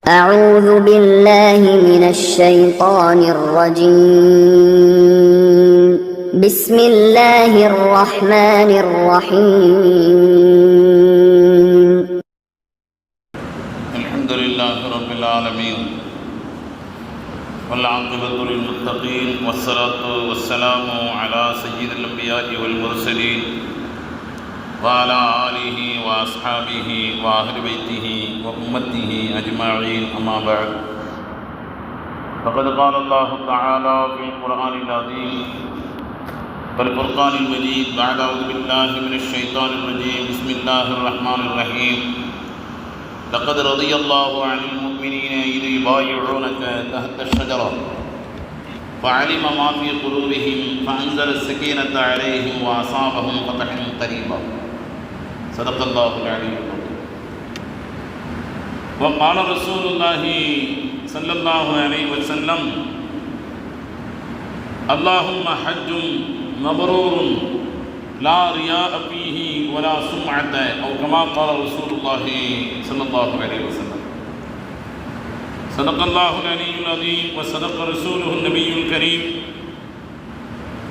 أعوذ بالله من الشيطان الرجيم بسم الله الرحمن الرحيم الحمد لله رب العالمين والعاقبة للمتقين والصلاة والسلام على سيد الأنبياء والمرسلين وعلى آله وأصحابه وأهل بيته وأمته أجمعين أما بعد فقد قال الله تعالى في القرآن العظيم والفرقان المجيد بعد أعوذ بالله من الشيطان الرجيم بسم الله الرحمن الرحيم لقد رضي الله عن المؤمنين إذ يبايعونك تحت الشجرة فعلم ما في قلوبهم فأنزل السكينة عليهم وأصابهم فتحا قريبا صدق الله العلي العظيم. وقال رسول الله صلى الله عليه وسلم اللهم حج مبرور لا رياء فيه ولا سمعة أو كما قال رسول الله صلى الله عليه وسلم. صدق الله العلي العظيم وصدق رسوله النبي الكريم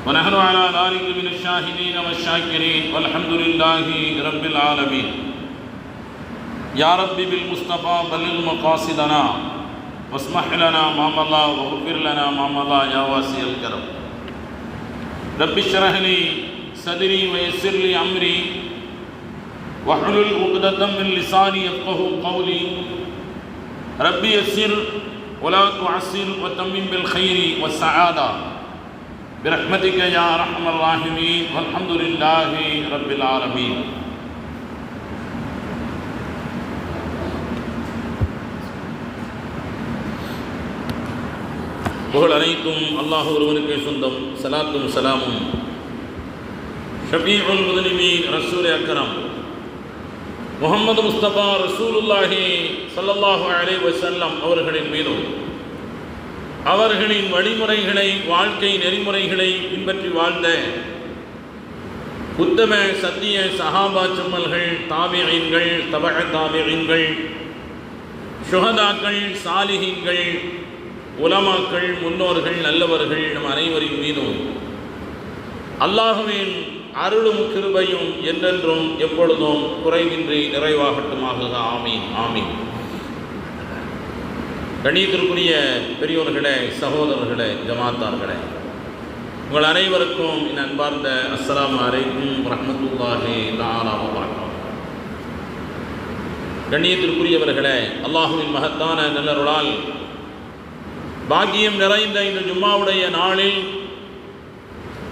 ونحن على ذلك من الشاهدين والشاكرين والحمد لله رب العالمين. يا رب بالمصطفى بلغ مقاصدنا واسمح لنا ما مضى واغفر لنا ما مضى يا واسع الكرم. رب اشرح لي صدري ويسر لي أمري واحلل عقدة من لساني يفقهوا قولي. ربي يسر ولا تعسر وتمم بالخير والسعادة برحمتك يا أرحم الراحمين والحمد لله رب العالمين. புகழ் அனைத்தும் அல்லாஹ் ஒருவனுக்கே சொந்தம். சலாத்தும் சலாமும் ஷபீஉல் முஸ்லிமீன் ரசூல் அக்ரம் முஹம்மது முஸ்தபா ரசூலுல்லாஹி ஸல்லல்லாஹு அலைஹி வஸல்லம் அவர்களின் மீதும் அவர்களின் வழிமுறைகளை வாழ்க்கை நெறிமுறைகளை பின்பற்றி வாழ்ந்த உத்தம சத்திய சஹாபா சும்மல்கள் தாபிஈன்கள் தபஅ தாபிஈன்கள் ஷுஹதாக்கள் சாலிஹீன்கள் உலமாக்கள் முன்னோர்கள் நல்லவர்கள் நம் அனைவரின் மீதும் அல்லாஹ்வின் அருளும் கிருபையும் என்றென்றும் எப்பொழுதும் குறைவின்றி நிறைவாகட்டுமாக. ஆமீன் ஆமீன். கண்ணியத்திற்குரிய பெரியோர்களே, சகோதரர்களே, ஜமாத்தார்களே, உங்கள் அனைவருக்கும் என் அன்பார்ந்த அஸ்ஸலாமு அலைக்கும் வரஹ்மத்துல்லாஹி தஆலா வபரகாத்துஹு. கண்ணியத்திற்குரியவர்களே, அல்லாஹ்வின் மகத்தான நல்லருளால் பாக்கியம் நிறைந்த இந்த ஜும்மாவுடைய நாளில்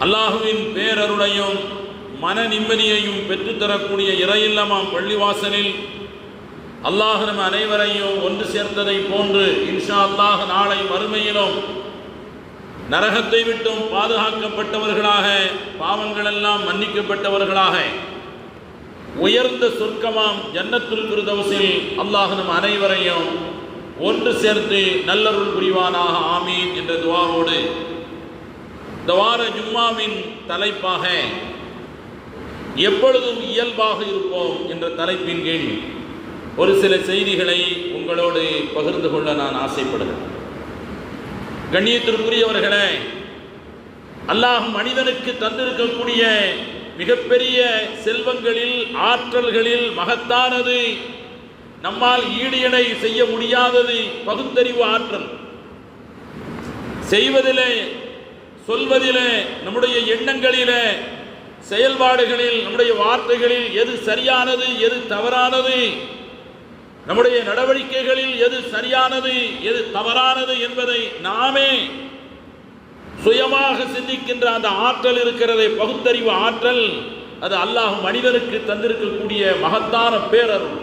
அல்லாஹுவின் பேரருளையும் மன நிம்மதியையும் பெற்றுத்தரக்கூடிய இறையில்லமாம் பள்ளிவாசலில் அல்லாஹ் நம் அனைவரையும் ஒன்று சேர்த்ததை போன்று இன்ஷா அல்லாஹ் நாளை மறுமையிலும் நரகத்தை விட்டும் பாதுகாக்கப்பட்டவர்களாக, பாவங்களெல்லாம் மன்னிக்கப்பட்டவர்களாக உயர்ந்த சொர்க்கமாம் ஜன்னத்துல் ஃபிர்தௌஸில் அல்லாஹ் நம் அனைவரையும் ஒன்று சேர்த்து நல்லருள் புரிவானாக. ஆமீன் என்ற துஆவோடு இந்த வார ஜும்மாவின் தலைப்பாக எப்பொழுதும் இயல்பாக இருப்போம் என்ற தலைப்பின் கீழ் ஒரு சில செய்திகளை உங்களோடு பகிர்ந்து கொள்ள நான் ஆசைப்படுகிறேன். கண்ணியத்திற்குரியவர்களே, அல்லாஹ் மனிதனுக்கு தந்திருக்கக்கூடிய மிகப்பெரிய செல்வங்களில் ஆற்றல்களில் மகத்தானது, நம்மால் ஈடு இணை செய்ய முடியாதது பகுத்தறிவு ஆற்றல். செய்வதிலே, சொல்வதிலே, நம்முடைய எண்ணங்களிலே, செயல்பாடுகளில், நம்முடைய வார்த்தைகளில் எது சரியானது எது தவறானது, நம்முடைய நடவடிக்கைகளில் எது சரியானது எது தவறானது என்பதை நாமே சுயமாக சிந்திக்கின்ற அந்த ஆற்றல் இருக்கிறதே, பகுத்தறிவு ஆற்றல், அது அல்லாஹ் மனிதனுக்கு தந்திருக்கக்கூடிய மகத்தான பேரருள்.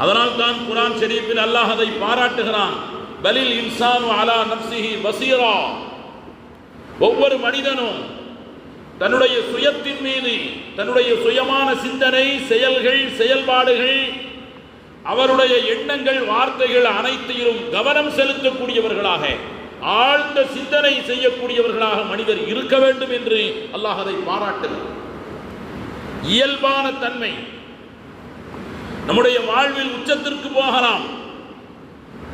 அதனால் தான் குர்ஆன் ஷரீஃபில் அல்லாஹ் அதை பாராட்டுகிறான். பலில் இன்சானு அலா நஃப்ஸிஹி பஸீரா. ஒவ்வொரு மனிதனும் தன்னுடைய சுயத்தின் மீது, தன்னுடைய சுயமான சிந்தனை, செயல்கள், செயல்பாடுகள், அவருடைய எண்ணங்கள், வார்த்தைகள் அனைத்திலும் கவனம் செலுத்தக்கூடியவர்களாக, ஆழ்ந்த சிந்தனை செய்யக்கூடியவர்களாக மனிதர் இருக்க வேண்டும் என்று அல்லாஹ் அதை பாராட்டுகிறார். இயல்பான தன்மை நம்முடைய வாழ்வில் உச்சத்திற்கு போகலாம்.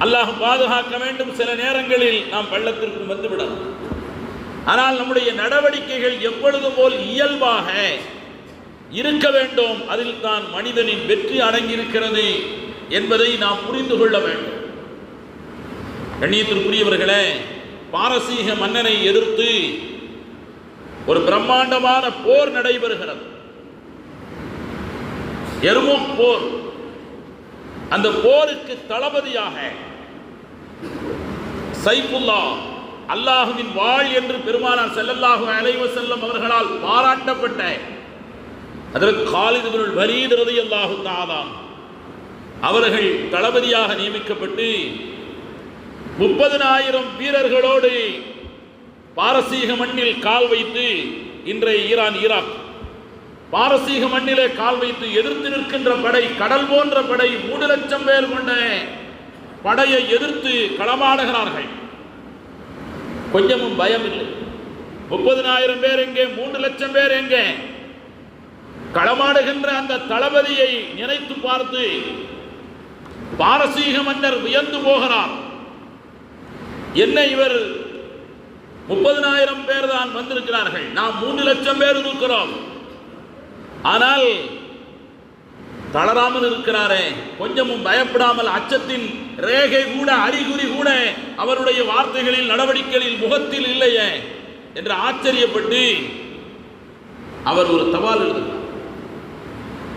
அல்லாஹ் பாதுகாக்க வேண்டும். சில நேரங்களில் நாம் பள்ளத்திற்கு வந்துவிடலாம். ஆனால் நம்முடைய நடவடிக்கைகள் எப்பொழுதும் போல் இயல்பாக இருக்க வேண்டும். அதில் தான் மனிதனின் வெற்றி அடங்கியிருக்கிறது என்பதை நாம் புரிந்து கொள்ள வேண்டும். கண்ணியத்திற்குரியவர்களே, பாரசீக மன்னனை எதிர்த்து ஒரு பிரம்மாண்டமான போர் நடைபெறுகிறது. எர்முக் போர். அந்த போருக்கு தளபதியாக சைஃபுல்லா, அல்லாஹுவின் வாள் என்று பெருமானார் ஸல்லல்லாஹு அலைஹி வஸல்லம் அவர்களால் பாராட்டப்பட்ட ஹஜ்ரத் காலித் இப்னுல் வலீத் ரலியல்லாஹு தஆலா அவர்கள் தளபதியாக நியமிக்கப்பட்டு 30,000 வீரர்களோடு பாரசீக மண்ணில் கால் வைத்து, இன்றைய ஈரான் ஈராக் பாரசீக மண்ணிலே கால் வைத்து எதிர்த்து நிற்கின்ற படை, கடல் போன்ற படை, 3 லட்சம் பேர் கொண்ட படையை எதிர்த்து களமாடுகிறார்கள். கொஞ்சமும் பயம் இல்லை. 30,000 பேர் எங்கே, 3 லட்சம் பேர் எங்கே? களமாடுகின்ற அந்த தளபதியை நினைத்து பார்த்து பாரசீக மன்னர் வியந்து போகிறார். என்ன, இவர் 30,000 பேர் தான் வந்திருக்கிறார்கள், நாம் 3 லட்சம் பேர் இருக்கிறோம். ஆனால் தளராமல் இருக்கிறாரே, கொஞ்சமும் பயப்படாமல், அச்சத்தின் ரேகை கூட, அறிகுறி கூட அவருடைய வார்த்தைகளில், நடவடிக்கைகளில், முகத்தில் இல்லையே என்று ஆச்சரியப்பட்டு அவர் ஒரு தபால் எழுதுகிறார்.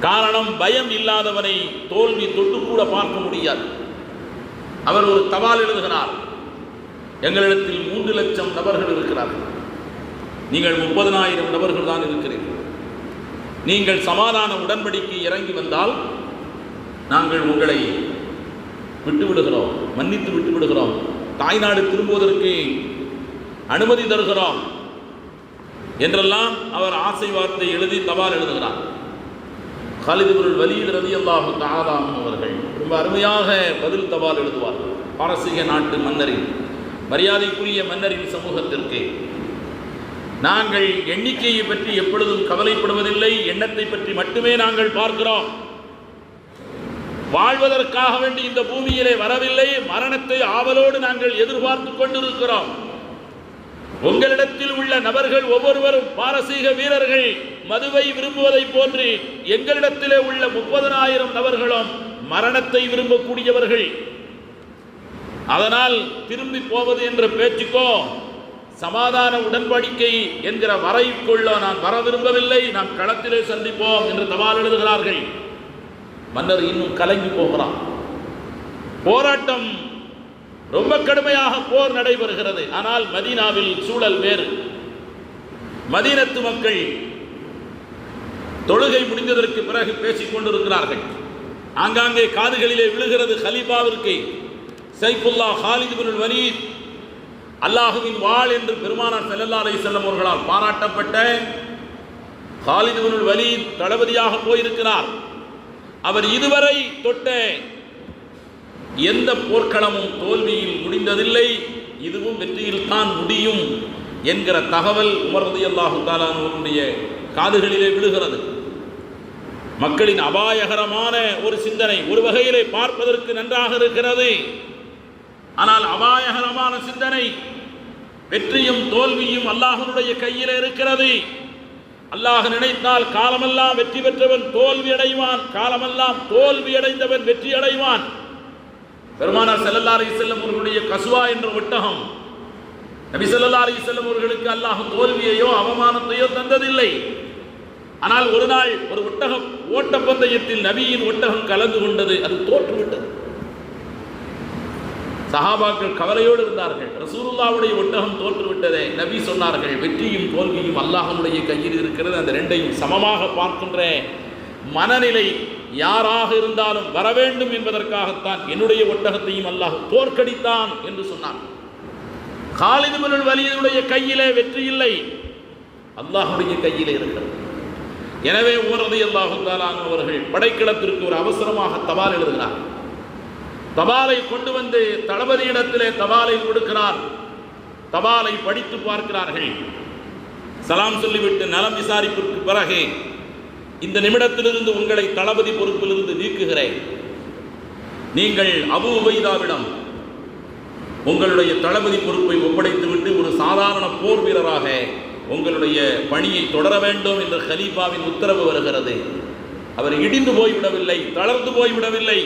காரணம், பயம் இல்லாதவனை தோல்வி தொட்டு கூட பார்க்க முடியாது. அவர் ஒரு தபால் எழுதுகிறார். எங்களிடத்தில் 3 லட்சம் நபர்கள் இருக்கிறார்கள், நீங்கள் 30,000 நபர்கள் தான் இருக்கிறீர்கள். நீங்கள் சமாதான உடன்படிக்கை இறங்கி வந்தால் நாங்கள் உங்களை விட்டுவிடுகிறோம், மன்னித்து விட்டுவிடுகிறோம், தாய்நாடு திரும்புவதற்கு அனுமதி தருகிறோம் என்றெல்லாம் அவர் ஆசை வார்த்தை எழுதி தபால் எழுதுகிறார். காலித் இப்னுல் வலீத் ரலியல்லாஹு தஆலா அவர்கள் ரொம்ப அருமையாக பதில் தபால் எழுதுவார். பாரசீக நாட்டு மன்னரின், மரியாதைக்குரிய மன்னரின் சமூகத்திற்கு, நாங்கள் எண்ணிக்கையை பற்றி எப்பொழுதும் கவலைப்படுவதில்லை, எண்ணத்தை பற்றி மட்டுமே நாங்கள் பார்க்கிறோம். வாழ்வதற்காக வேண்டி இந்த பூமியிலே வரவில்லை, மரணத்தை ஆவலோடு நாங்கள் எதிர்பார்த்து கொண்டிருக்கிறோம். உங்களிடத்தில் உள்ள நபர்கள் ஒவ்வொருவரும் பாரசீக வீரர்கள் மதுவை விரும்புவதை போன்று எங்களிடத்திலே உள்ள 30,000 நபர்களும் மரணத்தை விரும்பக்கூடியவர்கள். அதனால் திரும்பி போவது என்ற பேச்சுக்கோ, சமாதான உடன்படிக்கை என்கிற வரைக்குள்ள நான் வர விரும்பவில்லை, நாம் களத்திலே சந்திப்போம் என்று தபால் எழுதுகிறார்கள். மன்னர் இன்னும் கலங்கி போகிறான். போராட்டம் ரொம்ப கடுமையாக போர் நடைபெறுகிறது. ஆனால் மதீனாவில் சூழல் வேறு. மதீனத்து மக்கள் தொழுகை முடிந்ததற்கு பிறகு பேசிக் கொண்டிருக்கிறார்கள். ஆங்காங்கே காதுகளிலே விழுகிறது கலீஃபாவிற்கு, சைஃபுல்லா காலித் இப்னுல் வலீத், அல்லாஹுவின் வாள் என்று பெருமானார் ஸல்லல்லாஹு அலைஹி வஸல்லம் அவர்களால் பாராட்டப்பட்ட காலித் இப்னுல் வலீத் தளபதியாக போயிருக்கிறார். அவர் இதுவரை தொட்ட எந்த போர்க்களமும் தோல்வியில் முடிந்ததில்லை, இதுவும் வெற்றியில் தான் முடியும் என்கிற தகவல் உமர் ரலியல்லாஹு தஆலா அவர்களுடைய காதுகளிலே விழுகிறது. மக்களின் அபாயகரமான ஒரு சிந்தனை ஒரு வகையிலே பார்ப்பதற்கு நன்றாக இருக்கிறது. ஆனால் அபாயகரமான சிந்தனை, வெற்றியும் தோல்வியும் அல்லாஹ்வுடைய கையில் இருக்கிறது. அல்லாஹ் நினைத்தால் காலமெல்லாம் வெற்றி பெற்றவன் தோல்வி அடைவான், காலமெல்லாம் தோல்வி அடைந்தவன் வெற்றி அடைவான். பெருமானார் ஸல்லல்லாஹு அலைஹி வஸல்லம் அவர்களுடைய கஸ்வா என்ற ஒட்டகம், நபி ஸல்லல்லாஹு அலைஹி வஸல்லம் அவர்களுக்கு அல்லாஹ் தோல்வியையோ அவமானத்தையோ தந்ததில்லை. ஆனால் ஒரு நாள் ஒரு ஒட்டகம் ஓட்டப்பந்தயத்தில் நபியின் ஒட்டகம் கலந்து கொண்டது, அது தோற்றுவிட்டது. சஹாபாக்கள் கவலையோடு இருந்தார்கள். ரசூலுல்லாஹ்வுடைய ஒட்டகம் தோற்றுவிட்டதே. நபி சொன்னார்கள், வெற்றியும் தோல்வியும் அல்லாஹ்வுடைய கையில் இருக்கிறது, அந்த ரெண்டையும் சமமாக பார்க்கின்ற மனநிலை யாராக இருந்தாலும் வர வேண்டும் என்பதற்காகத்தான் என்னுடைய ஒட்டகத்தையும் அல்லாஹ் தோற்கடித்தான் என்று சொன்னார். காலித் இப்னுல் வலீதுடைய கையிலே வெற்றி இல்லை, அல்லாஹ்வுடைய கையிலே இருக்கிறது. எனவே உமர் ரலியல்லாஹு தஆலா அவர்கள் படைக்களத்திற்கு ஒரு அவசரமாக தபால் எழுதுகிறார். தபாலை கொண்டு வந்து தளபதியிடத்திலே தபாலை கொடுக்கிறார். தபாலை படித்து பார்க்கிறார்கள். சலாம் சொல்லிவிட்டு நலம் விசாரிப்பிற்கு பிறகு, இந்த நிமிடத்திலிருந்து உங்களை தளபதி பொறுப்பிலிருந்து நீக்குகிறேன். நீங்கள் அபூ உபைதாவிடம் உங்களுடைய தளபதி பொறுப்பை ஒப்படைத்துவிட்டு ஒரு சாதாரண போர் வீரராக உங்களுடைய பணியை தொடர வேண்டும் என்ற கலீஃபாவின் உத்தரவு வருகிறது. அவர் இடிந்து போய்விடவில்லை, தளர்ந்து போய்விடவில்லை.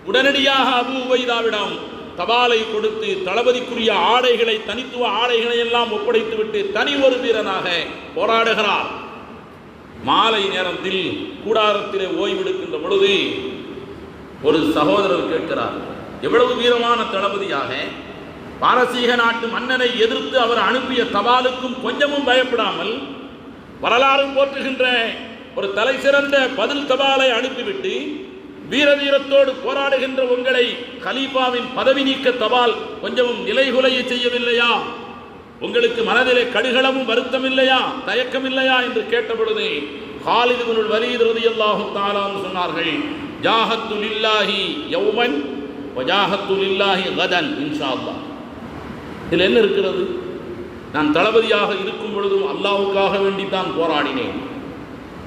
உடனடியாக அபூ உபைதாவிடம் தபாலை கொடுத்து தளபதிக்குரிய ஆடைகளை, தனித்துவ ஆடைகளை எல்லாம் ஒப்படைத்துவிட்டு தனி ஒரு வீரனாக போராடுகிறார். மாலை நேரத்தில் கூடாரத்திலே ஓய்வெடுக்கின்ற பொழுது ஒரு சகோதரர் கேட்கிறார், எவ்வளவு வீரமான தளபதியாக பாரசீக நாட்டு மன்னனை எதிர்த்து அவர் அனுப்பிய தபாலுக்கும் கொஞ்சமும் பயப்படாமல் வரலாறு போற்றுகின்ற ஒரு தலை சிறந்த பதில் தபாலை அனுப்பிவிட்டு வீரதீரத்தோடு போராடுகின்ற உங்களை கலீஃபாவின் பதவி நீக்க தபால் கொஞ்சமும் நிலைகுலைய செய்யவில்லையா? உங்களுக்கு மனதிலே கடுகளவும் வருத்தம் இல்லையா, தயக்கம் இல்லையா என்று கேட்ட பொழுது காலித் இப்னுல் வலீத் ரலியல்லாஹு தஆலா சொன்னார்கள், ஜாஹத்து லில்லாஹி யௌமன் வ ஜாஹத்து லில்லாஹி கதன் இன்ஷா அல்லாஹ். இதில் என்ன இருக்கிறது? நான் தளபதியாக இருக்கும் பொழுதும் அல்லாஹ்வுக்காக வேண்டித்தான் போராடினேன்,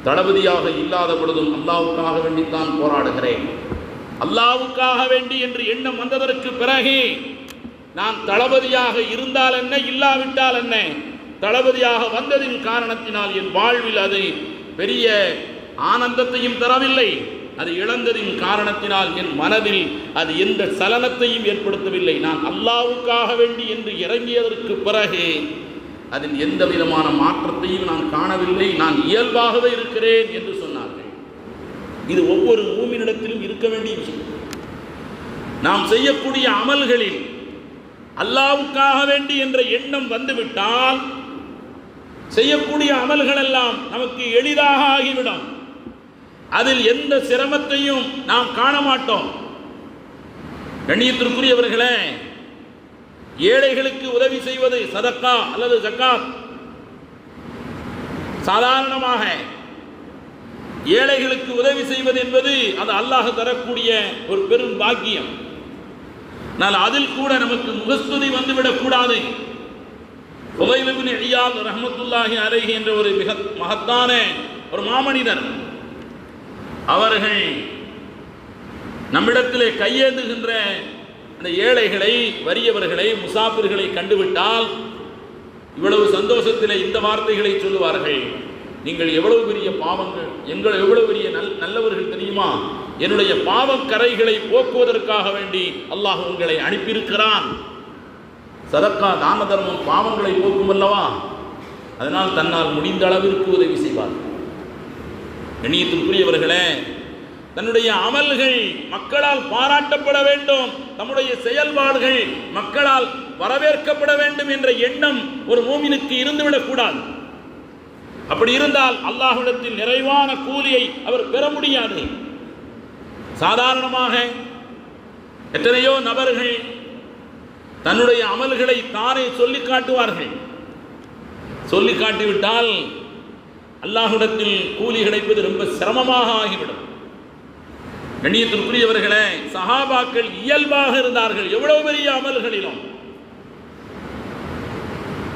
தளபதியாக இல்லாத பொழுதும் அல்லாஹ்வுக்காக வேண்டித்தான் போராடுகிறேன். அல்லாஹ்வுக்காக வேண்டி என்று எண்ணம் வந்ததற்கு பிறகு நான் தளபதியாக இருந்தால் என்ன, இல்லாவிட்டால் என்ன, தளபதியாக வந்ததின் காரணத்தினால் என் வாழ்வில் அது பெரிய ஆனந்தத்தையும் தரவில்லை, அது இழந்ததின் காரணத்தினால் என் மனதில் அது எந்த சலனத்தையும் ஏற்படுத்தவில்லை. நான் அல்லாஹ்வுக்காக வேண்டி என்று இறங்கியதற்கு பிறகு அதில் எந்த விதமான மாற்றத்தையும் நான் காணவில்லை, நான் இயல்பாகவே இருக்கிறேன் என்று சொன்னார்கள். இது ஒவ்வொரு மூமினிடத்திலும் இருக்க வேண்டிய விஷயம். நாம் செய்யக்கூடிய அமல்களில் அல்லாஹ்வுக்காக வேண்டி என்ற எண்ணம் வந்துவிட்டால் செய்யக்கூடிய அமல்கள் எல்லாம் நமக்கு எளிதாக ஆகிவிடும். அதில் எந்த சிரமத்தையும் நாம் காண மாட்டோம். கண்ணியத்திற்குரியவர்களே, ஏழைகளுக்கு உதவி செய்வது சதக்கா அல்லது ஜக்காத். சாதாரணமாக ஏழைகளுக்கு உதவி செய்வது என்பது அது அல்லாஹ் தரக்கூடிய ஒரு பெரும் பாக்கியம். ஆனால் அதில் கூட நமக்கு முகஸ்துதி வந்துவிடக்கூடாது. ஃபுதைல் இப்னு இயாத் ரஹ்மத்துல்லாஹி அலைஹி என்ற ஒரு மிக மகத்தான ஒரு மாமனிதர், அவர்கள் நம்மிடத்திலே கையேந்துகின்ற அந்த ஏழைகளை, வறியவர்களை, முசாஃபிர்களை கண்டுவிட்டால் இவ்வளவு சந்தோஷத்திலே இந்த வார்த்தைகளை சொல்லுவார்கள், நீங்கள் எவ்வளவு பெரிய பாவங்கள், எங்கள் எவ்வளவு பெரிய நல்லவர்கள் தெரியுமா, என்னுடைய பாவக்கரைகளை போக்குவதற்காக வேண்டி அல்லாஹ் உங்களை அனுப்பியிருக்கிறான். சதக்கா தான தர்மம் பாவங்களை போக்கும் அல்லவா, அதனால் தன்னால் முடிந்த அளவிற்கு உதவி செய்வார். கண்ணியத்திற்குரியவர்களே, தன்னுடைய அமல்கள் மக்களால் பாராட்டப்பட வேண்டும், நம்முடைய செயல்பாடுகள் மக்களால் வரவேற்கப்பட வேண்டும் என்ற எண்ணம் ஒரு மூமினுக்கு இருந்துவிடக் கூடாது. அப்படி இருந்தால் அல்லாஹ்விடத்தில் நிறைவான கூலியை அவர் பெற முடியாது. சாதாரணமாக எத்தனையோ நபர்கள் தன்னுடைய அமல்களை தானே சொல்லி காட்டுவார்கள். சொல்லி காட்டிவிட்டால் அல்லாஹ்விடத்தில் கூலி கிடைப்பது ரொம்ப சிரமமாக ஆகிவிடும். கண்ணியத்திற்குரியவர்களே, சஹாபாக்கள் இயல்பாக இருந்தார்கள் எவ்வளவு பெரிய அமல்களிலும்.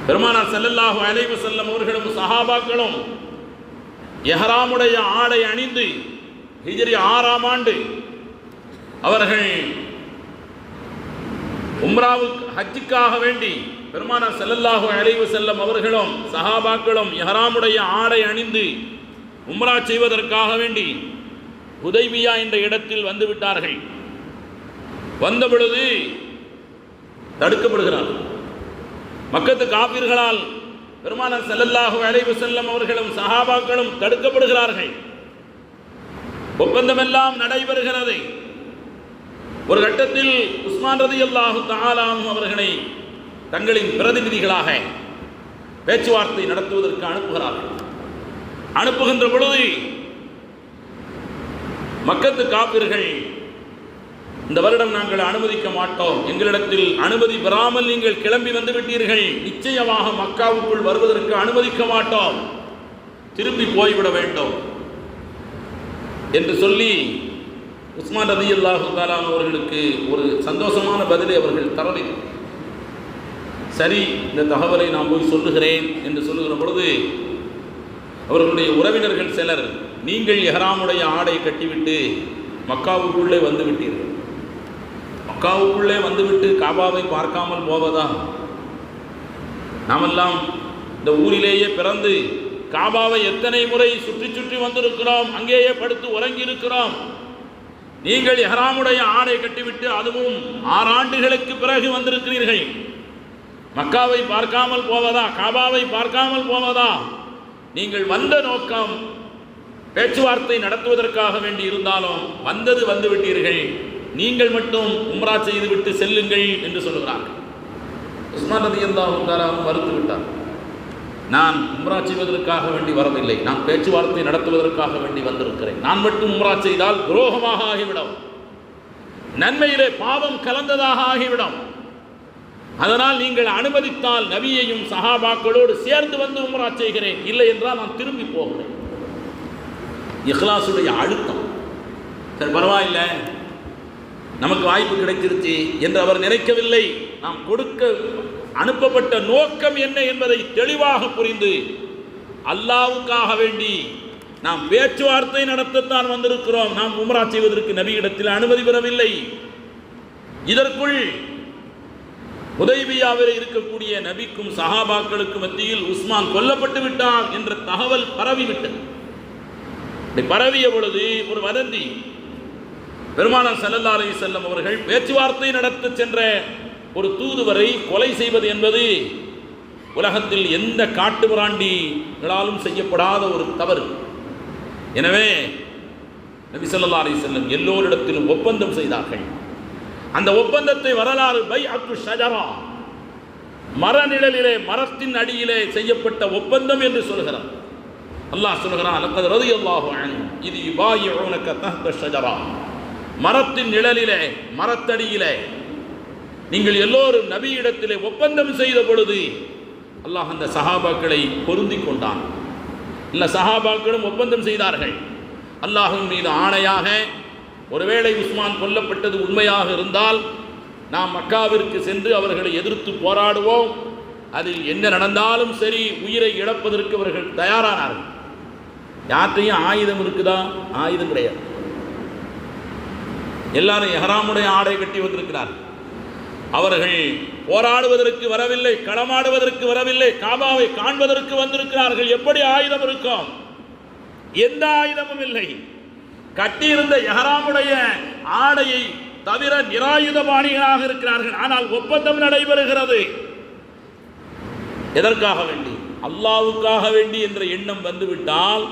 பெருமானார் ஸல்லல்லாஹு அலைஹி வஸல்லம் அவர்களும் சஹாபாக்களும் இஹ்ராமுடைய ஆடை அணிந்து ஹிஜ்ரி 6ஆம் ஆண்டு அவர்கள் உம்ராவுக்கு ஹஜ்ஜுக்காக வேண்டி பெருமானார் ஸல்லல்லாஹு அலைஹி வஸல்லம் அவர்களும் சஹாபாக்களும் இஹ்ராமுடைய ஆடை அணிந்து உம்ரா செய்வதற்காக வேண்டி ஹுதைபியா என்ற இடத்தில் வந்து விட்டார்கள். வந்த பொழுது தடுக்கப்படுகிறார்கள். மக்கத்து காபிர்களால் பெருமானார் ஸல்லல்லாஹு அலைஹி வஸல்லம் அவர்களும் சஹாபாக்களும் தடுக்கப்படுகிறார்கள். ஒப்பந்தமெல்லாம் நடைபெறுகிறது. ஒரு கட்டத்தில் உஸ்மான் ரலியல்லாஹு தஆலா அன்ஹு அவர்களை தங்களின் பிரதிநிதிகளாக பேச்சுவார்த்தை நடத்துவதற்கு அனுப்புகிறார்கள். அனுப்புகின்ற பொழுது மக்கத்து காபிர்கள், இந்த வருடம் நாங்கள் அனுமதிக்க மாட்டோம், எங்களிடத்தில் அனுமதி பெறாமல் நீங்கள் கிளம்பி வந்து விட்டீர்கள், நிச்சயமாக மக்காவுக்குள் வருவதற்கு அனுமதிக்க மாட்டோம், திரும்பி போய்விட வேண்டும் என்று சொல்லி உஸ்மான் ரலியல்லாஹு தஆலா அவர்களுக்கு ஒரு சந்தோஷமான பதிலை அவர்கள் தரவில்லை. சரி, இந்த தகவலை நான் போய் சொல்லுகிறேன் என்று சொல்லுகிற பொழுது அவர்களுடைய உறவினர்கள் சிலர், நீங்கள் இஹ்ராமுடைய ஆடை கட்டிவிட்டு மக்காவுக்குள்ளே வந்து விட்டீர்கள், மக்காவுக்குள்ளே வந்துவிட்டு காபாவை பார்க்காமல் போவதா? நாமெல்லாம் இந்த ஊரிலேயே பிறந்து காபாவை எத்தனை முறை சுற்றி சுற்றி வந்திருக்கிறோம், அங்கேயே படுத்து உறங்கி இருக்கிறோம். நீங்கள் இஹ்ராமுடைய ஆடை கட்டிவிட்டு அதுவும் 6 ஆண்டுகளுக்கு பிறகு வந்திருக்கிறீர்கள். மக்காவை பார்க்காமல் போவதா? காபாவை பார்க்காமல் போவதா? நீங்கள் வந்த நோக்கம் பேச்சுவார்த்தை நடத்துவதற்காக வேண்டி இருந்தாலும் வந்தது வந்து விட்டீர்கள், நீங்கள் மட்டும் உம்ரா செய்துவிட்டு செல்லுங்கள் என்று சொல்லுகிறார்கள். உஸ்மான் ரலியல்லாஹு தஆலா மறுத்து விட்டார். நான் உம்ரா செய்வதற்காக வேண்டி வரவில்லை, நான் பேச்சுவார்த்தை நடத்துவதற்காக வேண்டி வந்திருக்கிறேன். நான் மட்டும் உம்ரா செய்தால் துரோகமாக ஆகிவிடும், நன்மையிலே பாவம் கலந்ததாக ஆகிவிடும். அதனால் நீங்கள் அனுமதித்தால் நபியையும் சஹாபாக்களோடு சேர்ந்து வந்து உம்ரா செய்கிறேன், இல்லை என்றால் நான் திரும்பி போகிறேன். இஹ்லாசுடைய அழுத்தம். சரி பரவாயில்லை, நமக்கு வாய்ப்பு கிடைச்சிருச்சு என்று அவர் நினைக்கவில்லை. நாம் கொடுக்க அனுப்பப்பட்ட நோக்கம் என்ன என்பதை தெளிவாக புரிந்து அல்லாஹ்வுக்காக வேண்டி நாம் பேச்சுவார்த்தை நடத்தத்தான் வந்திருக்கிறோம், நாம் உம்ரா செய்வதற்கு நபியிடத்தில் அனுமதி பெறவில்லை. இதற்குள் ஹுதைபியாவில் இருக்கக்கூடிய நபிக்கும் சஹாபாக்களுக்கும் மத்தியில் உஸ்மான் கொல்லப்பட்டு விட்டார் என்ற தகவல் பரவிவிட்டது. பரவிய பொழுது ஒரு வதந்தி, பெருமானார் ஸல்லல்லாஹு அலைஹி வஸல்லம் அவர்கள் பேச்சுவார்த்தை நடத்த சென்ற ஒரு தூதுவரை கொலை செய்வது என்பது உலகத்தில் எந்த காட்டுமிராண்டிகளாலும் செய்யப்படாத ஒரு தவறு. எனவே நபி ஸல்லல்லாஹு அலைஹி வஸல்லம் எல்லோரிடத்திலும் ஒப்பந்தம் செய்தார்கள். அந்த ஒப்பந்தத்தை வரலாறு பைஅத்து ஷஜரா, மரநிழலிலே மரத்தின் அடியிலே செய்யப்பட்ட ஒப்பந்தம் என்று சொல்கிறார். அல்லாஹ் சொல்கிறான், லக்கத் ரலியல்லாஹு அன்ஹு இத் யுபாயிஊனக தஹ்த ஷஜரா, மரத்தின் நிழலிலே மரத்தடியிலே நீங்கள் எல்லோரும் நபியிடத்திலே ஒப்பந்தம் செய்த பொழுது அல்லாஹ் அந்த சஹாபாக்களை பொருந்தி கொண்டான். இல்லை, சஹாபாக்களும் ஒப்பந்தம் செய்தார்கள். அல்லாஹ்வின் மீது ஆணையாக, ஒருவேளை உஸ்மான் கொல்லப்பட்டது உண்மையாக இருந்தால் நாம் மக்காவிற்கு சென்று அவர்களை எதிர்த்து போராடுவோம், அதில் என்ன நடந்தாலும் சரி உயிரை இழப்பதற்கு அவர்கள் தயாரானார்கள். யார்கிட்டையும் ஆயுதம் இருக்குதா? ஆயுதம் கிடையாது. எல்லாரும் இஹ்ராமுடைய ஆடை கட்டி வந்திருக்கிறார். அவர்கள் போராடுவதற்கு வரவில்லை, களமாடுவதற்கு வரவில்லை, காபாவை காண்பதற்கு வந்திருக்கிறார்கள். எப்படி ஆயுதம் இருக்கும்? எந்த ஆயுதமும் இல்லை. கட்டியிருந்த இஹ்ராமுடைய ஆடையை தவிர நிராயுதபாணிகளாக இருக்கிறார்கள். ஆனால் ஒப்பந்தம் நடைபெறுகிறது. எதற்காக வேண்டி? அல்லாஹ்வுக்காக வேண்டி என்ற எண்ணம் வந்துவிட்டால்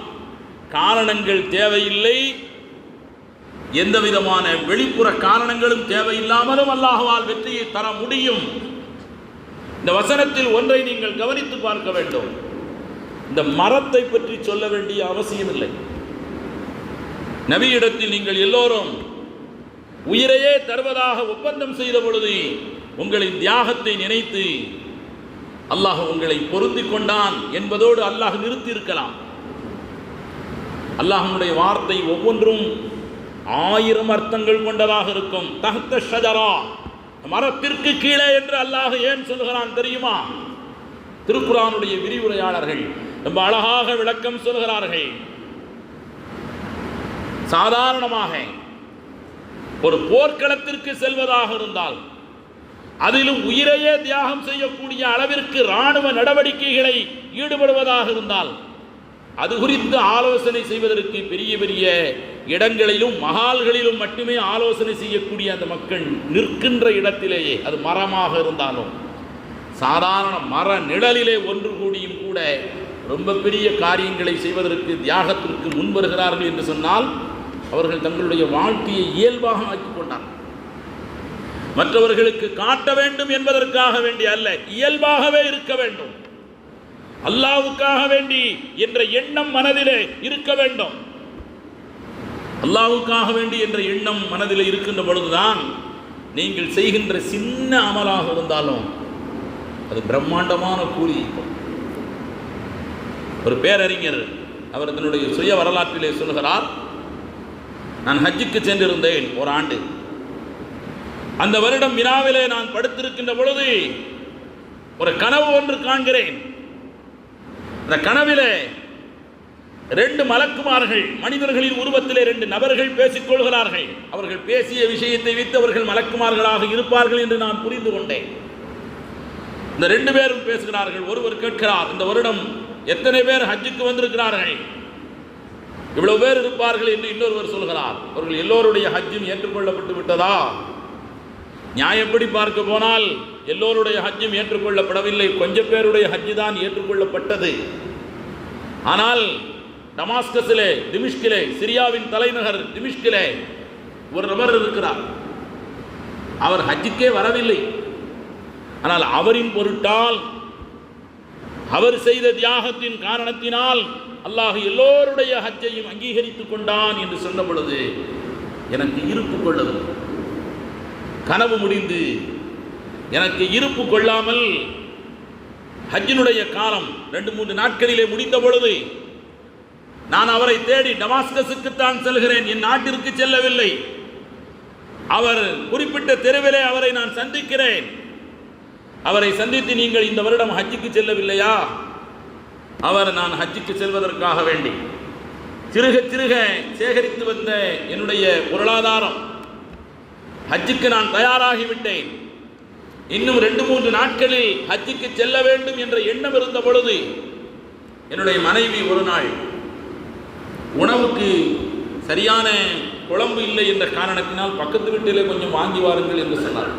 காரணங்கள் தேவையில்லை, எந்த விதமான வெளிப்புற காரணங்களும் தேவையில்லாமலும் அல்லாஹ்வால் வெற்றியை தர முடியும். இந்த வசனத்தில் ஒன்றை நீங்கள் கவனித்து பார்க்க வேண்டும். இந்த மரத்தை பற்றி சொல்ல வேண்டிய அவசியம் இல்லை. நபியிடத்தில் நீங்கள் எல்லோரும் உயிரையே தருவதாக ஒப்பந்தம் செய்த பொழுது உங்களின் தியாகத்தை நினைத்து அல்லாஹ் உங்களை பொருந்தி கொண்டான் என்பதோடு அல்லாஹ் நிறுத்தி இருக்கலாம். அல்லாஹ்வுடைய வார்த்தை ஒவ்வொன்றும் 1000 அர்த்தங்கள் கொண்டதாக இருக்கும். தஹ்த ஷஜரா, மரத்திற்கு கீழே என்று அல்லாஹ் ஏன் சொல்கிறான் தெரியுமா? திருக்குர்ஆனுடைய விரிவுரையாளர்கள் ரொம்ப அழகாக விளக்கம் சொல்கிறார்கள். சாதாரணமாக ஒரு போர்க்களத்திற்கு செல்வதாக இருந்தால், அதிலும் உயிரையே தியாகம் செய்யக்கூடிய அளவிற்கு இராணுவ நடவடிக்கைகளை ஈடுபடுவதாக இருந்தால், அது குறித்து ஆலோசனை செய்வதற்கு பெரிய பெரிய இடங்களிலும் மஹால்களிலும் மட்டுமே ஆலோசனை செய்யக்கூடிய அந்த மக்கள் நிற்கின்ற இடத்திலேயே, அது மரமாக இருந்தாலும் சாதாரண மர நிழலிலே ஒன்று கூடியும் கூட ரொம்ப பெரிய காரியங்களை செய்வதற்கு தியாகத்திற்கு முன்வருகிறார்கள் என்று சொன்னால் அவர்கள் தங்களுடைய வாழ்க்கையை இயல்பாக ஆக்கிக் கொண்டார்கள். மற்றவர்களுக்கு காட்ட வேண்டும் என்பதற்காக வேண்டி அல்ல, இயல்பாகவே இருக்க வேண்டும். அல்லாஹ்வுக்காக வேண்டி என்ற எண்ணம் மனதிலே இருக்க வேண்டும். அல்லாஹ்வுக்காக வேண்டி என்ற எண்ணம் மனதில் இருக்கின்ற பொழுதுதான் நீங்கள் செய்கின்ற சின்ன அமலாக இருந்தாலும் அது பிரம்மாண்டமான கூலி. ஒரு பேரறிஞர் அவர் தன்னுடைய சுய வரலாற்றிலே சொல்கிறார், நான் ஹஜ்ஜுக்கு சென்றிருந்தேன் ஒரு ஆண்டு. அந்த வருடம் மினாவிலே நான் படுத்திருக்கின்ற பொழுது ஒரு கனவு ஒன்று காண்கிறேன். அந்த கனவிலே ரெண்டு மலக்குமார்கள் மனிதர்களின் உருவத்திலே ரெண்டு நபர்கள் பேசிக் கொள்கிறார்கள். அவர்கள் பேசிய விஷயத்தை வைத்து அவர்கள் மலக்குமார்களாக இருப்பார்கள் என்று நான் புரிந்து கொண்டேன். இந்த ரெண்டு பேரும் பேசுகிறார்கள். ஒருவர் கேட்கிறார், இந்த வருடம் எத்தனை பேர் ஹஜ்ஜுக்கு வந்திருக்கிறார்கள்? இவ்வளவு பேர் இருப்பார்கள் என்று இன்னொருவர் சொல்கிறார். அவர்கள் எல்லோருடைய ஹஜ்ஜும் ஏற்றுக்கொள்ளப்பட்டு விட்டதா? நியாயப்படி பார்க்க போனால் எல்லோருடைய ஹஜ்ஜும் ஏற்றுக்கொள்ளப்படவில்லை. கொஞ்சம் பேருடைய ஹஜ்ஜு தான் ஏற்றுக்கொள்ளப்பட்டது. ஆனால் டமாஸ்கஸிலே, திமிஷ்கிலே, சிரியாவின் தலைநகர் திமிஷ்கிலே ஒரு நபர் இருக்கிறார். அவர் ஹஜ்ஜுக்கே வரவில்லை. ஆனால் அவரின் பொருட்டால், அவர் செய்த தியாகத்தின் காரணத்தினால் அல்லாஹ் எல்லோருடைய ஹஜ்ஜையும் அங்கீகரித்துக் கொண்டான் என்று சொன்ன பொழுது எனக்கு இருப்பு கொள்ளது. கனவு முடிந்து எனக்கு இருப்பு கொள்ளாமல் ஹஜ்ஜினுடைய காலம் 2-3 நாட்களிலே முடிந்த பொழுது நான் அவரை தேடி டமாஸ்கஸுக்குத்தான் செல்கிறேன், என் நாட்டிற்கு செல்லவில்லை. அவர் குறிப்பிட்ட தெருவிலே அவரை நான் சந்திக்கிறேன். அவரை சந்தித்து, நீங்கள் இந்த வருடம் ஹஜ்ஜுக்கு செல்லவில்லையா? அவர், நான் ஹஜ்ஜுக்கு செல்வதற்காக வேண்டி சிறுக சிறுக சேகரித்து வந்த என்னுடைய பொருளாதாரம், ஹஜ்ஜுக்கு நான் தயாராகிவிட்டேன். இன்னும் 2-3 நாட்களில் ஹஜ்ஜுக்கு செல்ல வேண்டும் என்ற எண்ணம் இருந்த பொழுது என்னுடைய மனைவி ஒரு நாள் உணவுக்கு சரியான குழம்பு இல்லை என்ற காரணத்தினால் பக்கத்து வீட்டிலே கொஞ்சம் வாங்கி வாருங்கள் என்று சொன்னார்.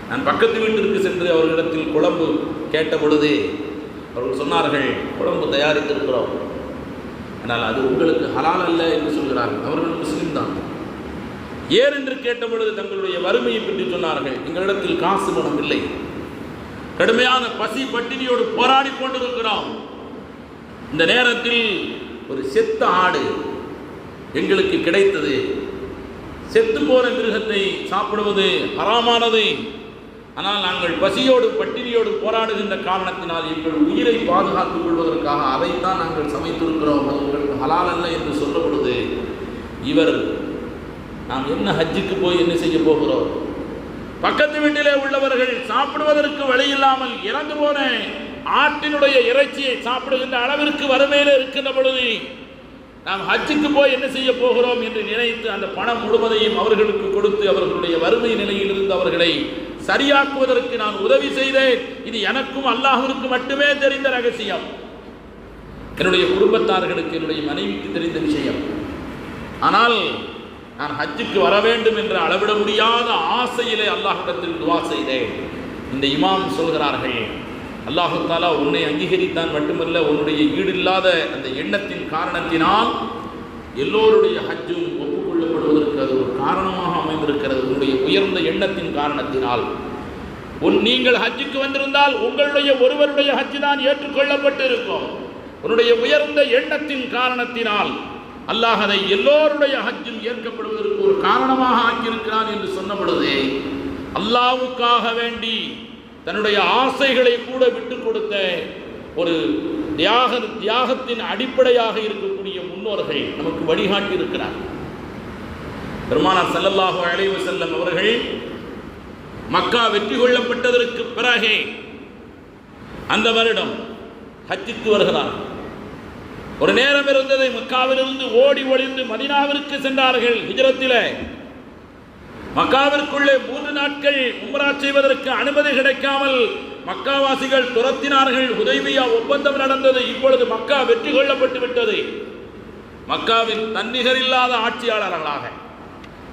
நான் பக்கத்து வீட்டிற்கு சென்று அவர்களிடத்தில் குழம்பு கேட்ட பொழுது அவர்கள் சொன்னார்கள், குழம்பு தயாரித்திருக்கிறோம், ஆனால் அது உங்களுக்கு ஹலால் அல்ல என்று சொல்கிறார்கள். அவர்கள் முஸ்லிம் தான். ஏன் என்று கேட்ட பொழுது தங்களுடைய வறுமையை பற்றி சொன்னார்கள். எங்களிடத்தில் காசு பணம் இல்லை, கடுமையான பசி பட்டினியோடு போராடி கொண்டிருக்கிறோம். இந்த நேரத்தில் ஒரு செத்த ஆடு எங்களுக்கு கிடைத்தது. செத்து போன மிருகத்தை சாப்பிடுவது ஹராமானது. ஆனால் நாங்கள் பசியோடு பட்டினியோடு போராடுகின்ற காரணத்தினால் எங்கள் உயிரை பாதுகாத்துக் கொள்வதற்காக அதைத்தான் நாங்கள் சமைத்திருக்கிறோம், அது உங்களுக்கு ஹலால் அல்ல என்று சொல்ல பொழுது இவர், நாம் என்ன ஹஜ்ஜுக்கு போய் என்ன செய்ய போகிறோம்? பக்கத்து வீட்டிலே உள்ளவர்கள் சாப்பிடுவதற்கு வழியில்லாமல் இறந்து போன ஆட்டினுடைய இறைச்சியை சாப்பிடுகின்ற அளவிற்கு வறுமையில் இருக்கின்ற பொழுது நாம் ஹஜ்ஜுக்கு போய் என்ன செய்ய போகிறோம் என்று நினைத்து அந்த பணம் முழுவதையும் அவர்களுக்கு கொடுத்து அவர்களுடைய வறுமை நிலையிலிருந்து அவர்களை சரியாக்குவதற்கு நான் உதவி செய்தேன். இது எனக்கும் அல்லாஹ்விற்கு மட்டுமே தெரிந்த ரகசியம். என்னுடைய குடும்பத்தார்களுக்கு, என்னுடைய மனைவிக்கு தெரிந்த விஷயம். ஆனால் நான் ஹஜ்ஜுக்கு வர வேண்டும் என்ற அளவிட முடியாத ஆசையிலே அல்லாஹ்விடத்தில் துவா செய்தேன். இந்த இமாம் சொல்கிறார்கள், அல்லாஹு தஆலா உன்னை அங்கீகரித்தான் மட்டுமல்ல, உன்னுடைய ஈடில்லாத அந்த எண்ணத்தின் காரணத்தினால் எல்லோருடைய ஹஜ்ஜும் ஒப்புக்கொள்ளப்படுவதற்கு அது ஒரு காரணமாக அமைந்திருக்கிறது. உன்னுடைய உயர்ந்த எண்ணத்தின் காரணத்தினால் நீங்கள் ஹஜ்ஜுக்கு வந்திருந்தால் உங்களுடைய ஒருவருடைய ஹஜ்ஜு தான் ஏற்றுக்கொள்ளப்பட்டு இருக்கும். உன்னுடைய உயர்ந்த எண்ணத்தின் காரணத்தினால் அல்லாஹ் அதை எல்லோருடைய ஹஜ்ஜும் ஏற்கப்படுவதற்கு ஒரு காரணமாக ஆக்கியிருக்கிறான் என்று சொன்ன பொழுது அல்லாஹ்வுக்காக வேண்டி தன்னுடைய ஆசைகளை கூட விட்டுக் கொடுத்த ஒரு தியாகத்தின் அடிப்படையாக இருக்கக்கூடிய முன்னோர்கள் நமக்கு வழிகாட்டி இருக்கிறார். பெருமானார் ஸல்லல்லாஹு அலைஹி வஸல்லம் அவர்கள் மக்கா வெற்றி கொள்ளப்பட்டதற்கு பிறகு அந்த வருடம் ஹஜ்ஜுக்கு வருகிறார். ஒரு நேரம் இருந்தது, மக்காவிலிருந்து ஓடி ஒளிந்து மதீனாவிற்கு சென்றார்கள். ஹிஜ்ரத்திலே மக்காவிற்குள்ளே 3 நாட்கள் உம்ரா செய்வதற்கு அனுமதி கிடைக்காமல் மக்காவாசிகள் துரத்தினார்கள். ஹுதைபியா ஒப்பந்தம் நடந்தது. இப்பொழுது மக்கா வெற்றி கொள்ளப்பட்டு விட்டது. மக்காவின் தன்னிகர் இல்லாத ஆட்சியாளர்களாக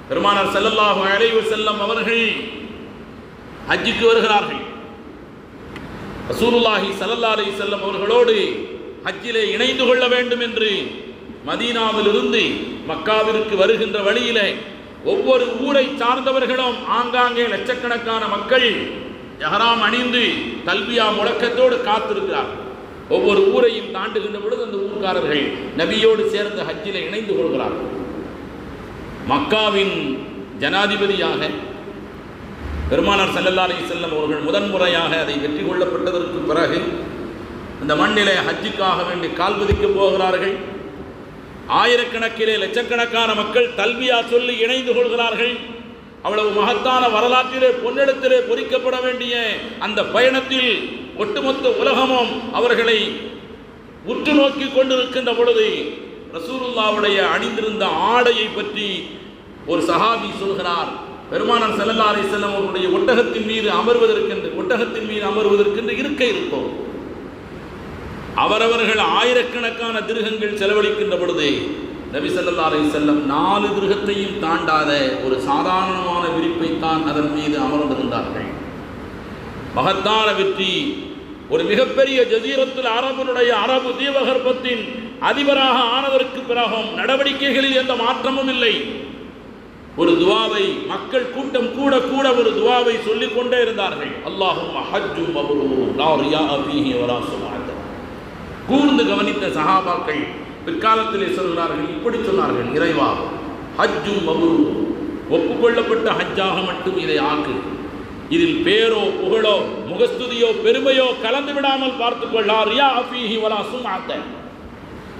பெருமானார் ஸல்லல்லாஹு அலைஹி வஸல்லம் அவர்கள் ஹஜ்ஜுக்கு வருகிறார்கள். ரசூலுல்லாஹி ஸல்லல்லாஹு அலைஹி வஸல்லம் அவர்களோடு ஹஜ்ஜிலே இணைந்து கொள்ள வேண்டும் என்று மதீனாவிலிருந்து மக்காவிற்கு வருகின்ற வழியிலே ஒவ்வொரு ஊரை சார்ந்தவர்களும் ஆங்காங்கே லட்சக்கணக்கான மக்கள் இஹ்ராம் அணிந்து தல்பியா முழக்கத்தோடு காத்திருக்கிறார். ஒவ்வொரு ஊரையும் தாண்டுகின்ற பொழுது அந்த ஊர்க்காரர்கள் நபியோடு சேர்ந்து ஹஜ்ஜிலே இணைந்து கொள்கிறார்கள். மக்காவின் ஜனாதிபதியாக பெருமானார் ஸல்லல்லாஹு அலைஹி வஸல்லம் அவர்கள் முதன்முறையாக அதை வெற்றி கொள்ளப்பட்டதற்கு பிறகு அந்த மண்ணிலே ஹஜ்ஜுக்காக வேண்டி கால் பதிக்கப் போகிறார்கள். ஆயிரக்கணக்கிலே லட்சக்கணக்கான மக்கள் தல்பியா சொல்லி இணைந்து கொள்கிறார்கள். அவ்வளவு மகத்தான வரலாற்றிலே பொன்னெழுத்திலே பொறிக்கப்பட வேண்டிய அந்த பயணத்தில் ஒட்டுமொத்த உலகமும் அவர்களை உற்று நோக்கி கொண்டிருக்கின்ற பொழுது ரசூலுல்லாஹ்வுடைய அணிந்திருந்த ஆடையை பற்றி ஒரு சஹாபி சொல்கிறார், பெருமானார் ஸல்லல்லாஹு அலைஹி வஸல்லம் அவருடைய ஒட்டகத்தின் மீது அமர்வதற்கென்று இருக்கை இருக்கும். அவரவர்கள் ஆயிரக்கணக்கான திருகங்கள் செலவழிக்கின்ற பொழுது நபி ஸல்லல்லாஹு அலைஹி வஸல்லம் 4 திருகத்தையும் தாண்டாத ஒரு சாதாரணமான விரிப்பைத்தான் அதன் மீது அமர்ந்திருந்தார்கள். மகத்தான வெற்றி. ஒரு மிகப்பெரிய ஜஸீரத்துல் அரபுடைய அரபு தீபகற்பத்தின் அதிபராக ஆனதற்கு பிறகும் நடவடிக்கைகளில் எந்த மாற்றமும் இல்லை. ஒரு துஆவை மக்கள் கூட்டம் கூட கூட ஒரு துஆவை சொல்லிக் கொண்டே இருந்தார்கள். அல்லாஹும்ம ஹஜ்ஜும் மப்ரூர் லா ரியா ஃபீஹி வலா சும்அத். கூர்ந்து கவனித்த சஹாபாக்கள் பிற்காலத்திலே சொல்கிறார்கள், இப்படி சொன்னார்கள், இறைவா ஹஜ்ஜும் மப்ரூர், ஒப்புக்கொள்ளப்பட்ட ஹஜ்ஜாக மட்டும் இதை ஆக்கு. இதில் பேரோ புகழோ முகஸ்துதியோ பெருமையோ கலந்து விடாமல் பார்த்துக்கொள். லா ரியா ஃபீஹி வலா சும்அத்.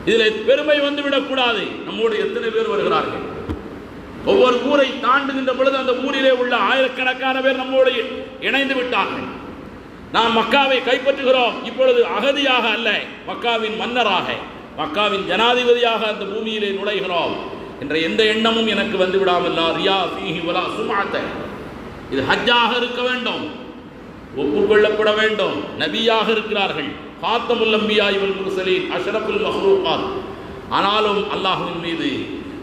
இதில் பெருமை வந்துவிடக்கூடாது. நம்மோடு எத்தனை பேர் வருகிறார்கள்? ஒவ்வொரு ஊரை தாண்டுகின்ற பொழுது அந்த ஊரிலே உள்ள ஆயிரக்கணக்கான பேர் நம்மோடு இணைந்து விட்டார்கள். நாம் மக்காவை கைப்பற்றுகிறோம். இப்பொழுது அகதியாக அல்ல, மக்காவின் மன்னராக, மக்காவின் ஜனாதிபதியாக அந்த பூமியிலே நுழைகிறோம் என்ற எந்த எண்ணமும் எனக்கு வந்து விடாமல். லா ரியா ஃபீஹி வலா சும்அத். இது ஹஜ்ஜாக இருக்க வேண்டும், ஒப்புக்கொள்ளப்பட வேண்டும். நபியாக இருக்கிறார்கள், ஃபாத்தமுல் அம்பியா வல் முர்சலீன், அஷ்ரஃபுல் மஹ்லூகாத். ஆனாலும் அல்லாஹ்வின் மீது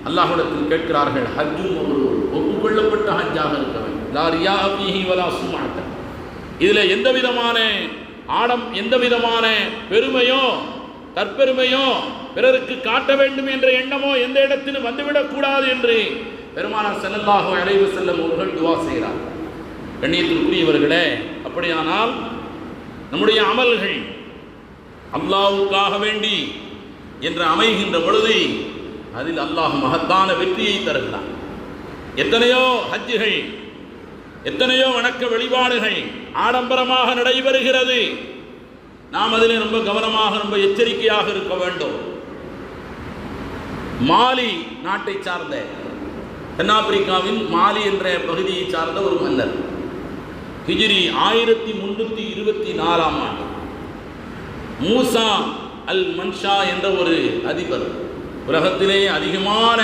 அல்லாஹ்விடத்தில் கேட்கிறார்கள், ஹஜ்ஜும் மப்ரூர், ஒப்புக்கொள்ளப்பட்ட ஹஜ்ஜாக இருக்க வேண்டும். லா ரியா ஃபீஹி வலா சும்அத். இதில் எந்த விதமான பெருமையோ தற்பெருமையோ பிறருக்கு காட்ட வேண்டும் என்ற எண்ணமோ எந்த இடத்திலும் வந்துவிடக்கூடாது என்று பெருமானார் ஸல்லல்லாஹு அலைஹி வஸல்லம் அவர்கள் துஆ செய்கிறார். கண்ணியத்திற்குரியவர்களே, அப்படியானால் நம்முடைய அமல்கள் அல்லாஹ்வுக்காக வேண்டி என்று அமைகின்ற பொழுது அதில் அல்லாஹ் மகத்தான வெற்றியை தருகிறார். எத்தனையோ ஹஜ்ஜுகள், எத்தனையோ வணக்க வழிபாடுகள் ஆடம்பரமாக நடைபெறுகிறது. நாம் அதில் ரொம்ப கவனமாக, ரொம்ப எச்சரிக்கையாக இருக்க வேண்டும். மாலி நாட்டை சார்ந்த, தென்னாப்பிரிக்காவின் மாலி என்ற பகுதியை சார்ந்த ஒரு மன்னர், ஹிஜ்ரி 1324ஆம் ஆண்டு மூசா அல் மன்ஷா என்ற ஒரு அதிபர், உலகத்திலே அதிகமான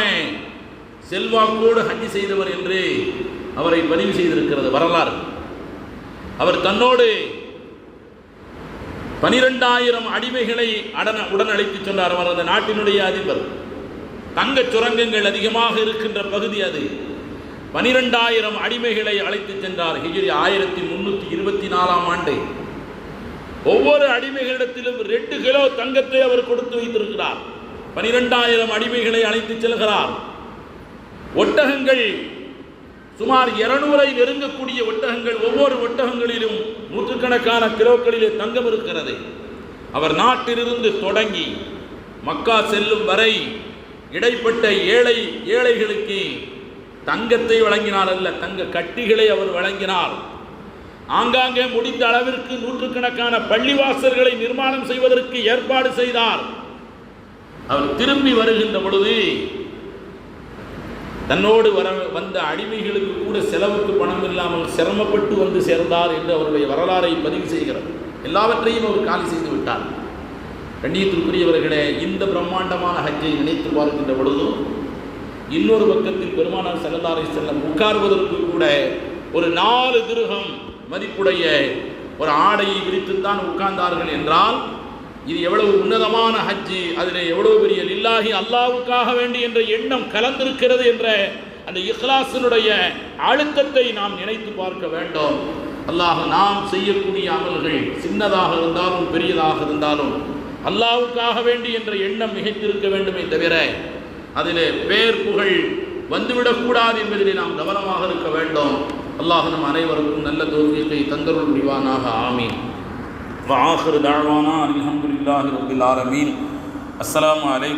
செல்வாக்கோடு ஹஜ் செய்தவர் என்று அவரை பதிவு செய்திருக்கிறது வரலாறு. அவர் தன்னோடு 12,000 அடிமைகளை உடன் அழைத்துச் சென்றார். அவர் அந்த நாட்டினுடைய அதிபர். தங்கச் சுரங்கங்கள் அதிகமாக இருக்கின்ற பகுதி அது. 12,000 அடிமைகளை அழைத்துச் சென்றார். ஹிஜ்ரி 1324ஆம் ஆண்டு. ஒவ்வொரு அடிமைகளிடத்திலும் 2 கிலோ தங்கத்தை அவர் கொடுத்து வைத்திருக்கிறார். 12,000 அடிமைகளை அழைத்துச் செல்கிறார். ஒட்டகங்கள் சுமார் 200ஐ நெருங்கக்கூடிய ஒட்டகங்கள், ஒவ்வொரு ஒட்டகங்களிலும் நூற்றுக்கணக்கான கிலோக்களிலே தங்கம் இருக்கிறது. அவர் நாட்டிலிருந்து தொடங்கி மக்கா செல்லும் வரை இடைப்பட்ட ஏழைகளுக்கு தங்கத்தை வழங்கினார் அல்ல, தங்க கட்டிகளை அவர் வழங்கினார். ஆங்காங்கே முடிந்த அளவிற்கு நூற்றுக்கணக்கான பள்ளிவாசல்களை நிர்மாணம் செய்வதற்கு ஏற்பாடு செய்தார். அவர் திரும்பி வருகின்ற பொழுது தன்னோடு வந்த அடிமைகளுக்கு கூட செலவுக்கு பணம் இல்லாமல் சிரமப்பட்டு வந்து சேர்ந்தார் என்று அவருடைய வரலாறை பதிவு செய்கிறார். எல்லாவற்றையும் அவர் காலி செய்து விட்டார். கண்ணியத்திற்குரியவர்களே, இந்த பிரம்மாண்டமான ஹஜ்ஜை நினைத்து பார்க்கின்ற பொழுதும் இன்னொரு பக்கத்தில் பெருமானார் ஸல்லல்லாஹு அலைஹி வஸல்லம் உட்கார்வதற்கு கூட ஒரு 4 திர்ஹம் மதிப்புடைய ஒரு ஆடையை விரித்துத்தான் உட்கார்ந்தார்கள் என்றால் இது எவ்வளவு உன்னதமான ஹஜ்ஜி, அதில் எவ்வளவு பெரிய லில்லாஹி அல்லாஹ்வுக்காக வேண்டி என்ற எண்ணம் கலந்திருக்கிறது என்ற அந்த இஹ்லாஸினுடைய அழுத்தத்தை நாம் நினைத்து பார்க்க வேண்டும். அல்லாஹ் நாம் செய்யக்கூடிய அமல்கள் சின்னதாக இருந்தாலும் பெரியதாக இருந்தாலும் அல்லாஹ்வுக்காக வேண்டி என்ற எண்ணம் மிகைத்திருக்க வேண்டுமே தவிர அதில் பேர் புகழ் வந்துவிடக்கூடாது என்பதிலே நாம் கவனமாக இருக்க வேண்டும். அல்லாஹ் நம் அனைவருக்கும் நல்ல தௌஃபீகை தந்தருள் புரிவானாக. ஆமீன். வஆகிரு தஅவானா அல்ஹம்துலில்லாஹி ரப்பில் ஆலமீன். அஸ்ஸலாமு அலைக்கும்.